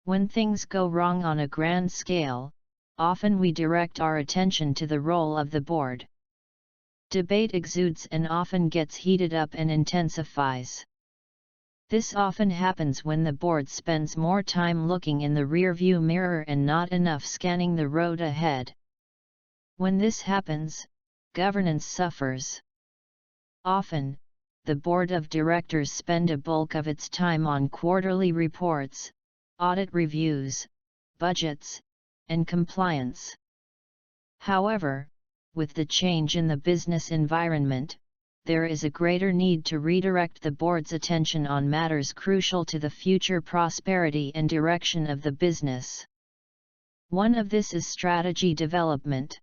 When things go wrong on a grand scale, often we direct our attention to the role of the board. Debate exudes and often gets heated up and intensifies. This often happens when the board spends more time looking in the rearview mirror and not enough scanning the road ahead. When this happens, governance suffers. Often, the board of directors spend a bulk of its time on quarterly reports, audit reviews, budgets, and compliance. However, with the change in the business environment, there is a greater need to redirect the board's attention on matters crucial to the future prosperity and direction of the business. One of this is strategy development.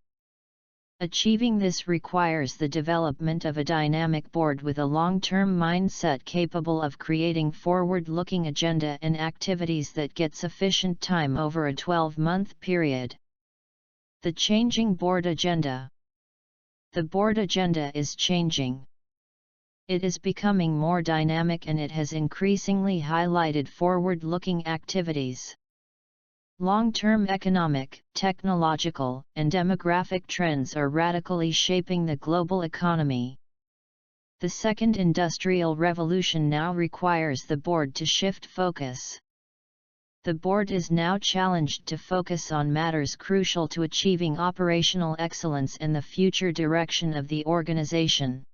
Achieving this requires the development of a dynamic board with a long-term mindset capable of creating forward-looking agenda and activities that get sufficient time over a 12-month period. The changing board agenda. The board agenda is changing. It is becoming more dynamic and it has increasingly highlighted forward-looking activities. Long-term economic, technological, and demographic trends are radically shaping the global economy. The second industrial revolution now requires the board to shift focus. The board is now challenged to focus on matters crucial to achieving operational excellence and the future direction of the organization.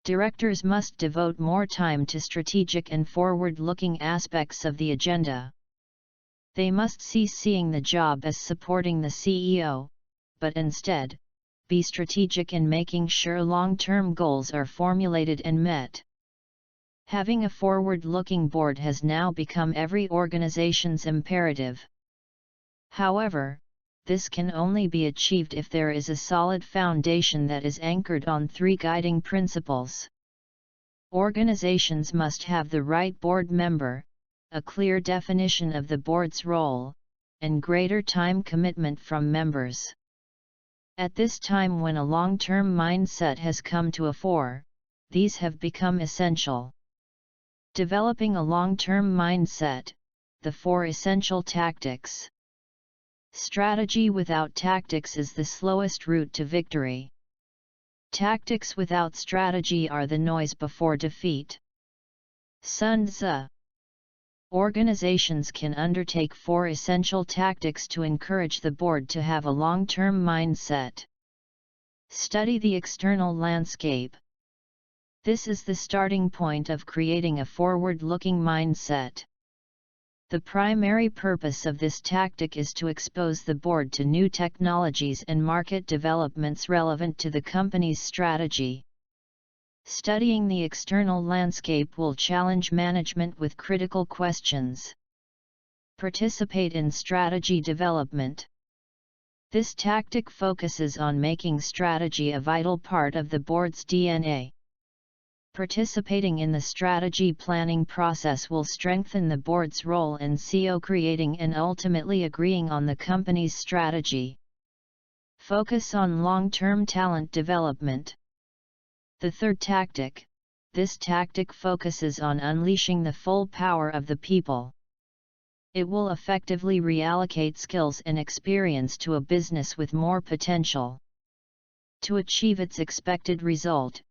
Directors must devote more time to strategic and forward-looking aspects of the agenda. They must cease seeing the job as supporting the CEO, but instead, be strategic in making sure long-term goals are formulated and met. Having a forward-looking board has now become every organization's imperative. However, this can only be achieved if there is a solid foundation that is anchored on three guiding principles. Organizations must have the right board member, a clear definition of the board's role, and greater time commitment from members. At this time when a long-term mindset has come to a fore, these have become essential. Developing a long-term mindset, the four essential tactics. Strategy without tactics is the slowest route to victory. Tactics without strategy are the noise before defeat. Sun Tzu. Organizations can undertake four essential tactics to encourage the board to have a long-term mindset. Study the external landscape. This is the starting point of creating a forward-looking mindset. The primary purpose of this tactic is to expose the board to new technologies and market developments relevant to the company's strategy. Studying the external landscape will challenge management with critical questions. Participate in strategy development. This tactic focuses on making strategy a vital part of the board's DNA. Participating in the strategy planning process will strengthen the board's role in co-creating and ultimately agreeing on the company's strategy. Focus on long-term talent development. The third tactic. This tactic focuses on unleashing the full power of the people. It will effectively reallocate skills and experience to a business with more potential. To achieve its expected result,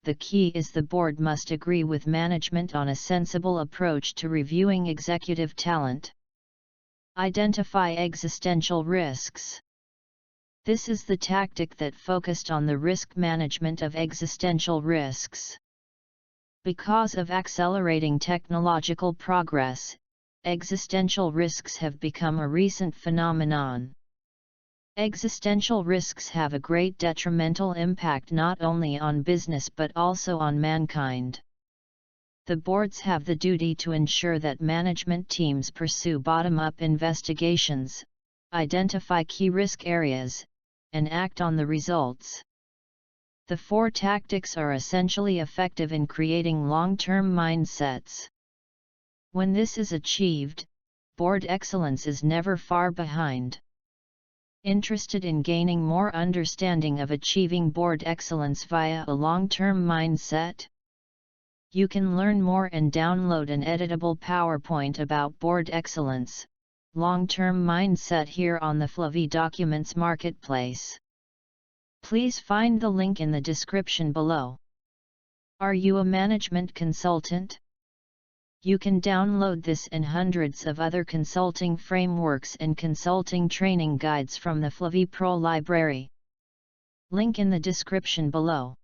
the key is the board must agree with management on a sensible approach to reviewing executive talent. Identify existential risks. This is the tactic that focused on the risk management of existential risks. Because of accelerating technological progress, existential risks have become a recent phenomenon. Existential risks have a great detrimental impact not only on business but also on mankind. The boards have the duty to ensure that management teams pursue bottom-up investigations, identify key risk areas, and act on the results. The four tactics are essentially effective in creating long-term mindsets. When this is achieved, board excellence is never far behind. Interested in gaining more understanding of achieving board excellence via a long-term mindset? You can learn more and download an editable PowerPoint about board excellence, long-term mindset here on the Flavie Documents Marketplace. Please find the link in the description below. Are you a management consultant? You can download this and hundreds of other consulting frameworks and consulting training guides from the Flavie Pro library. Link in the description below.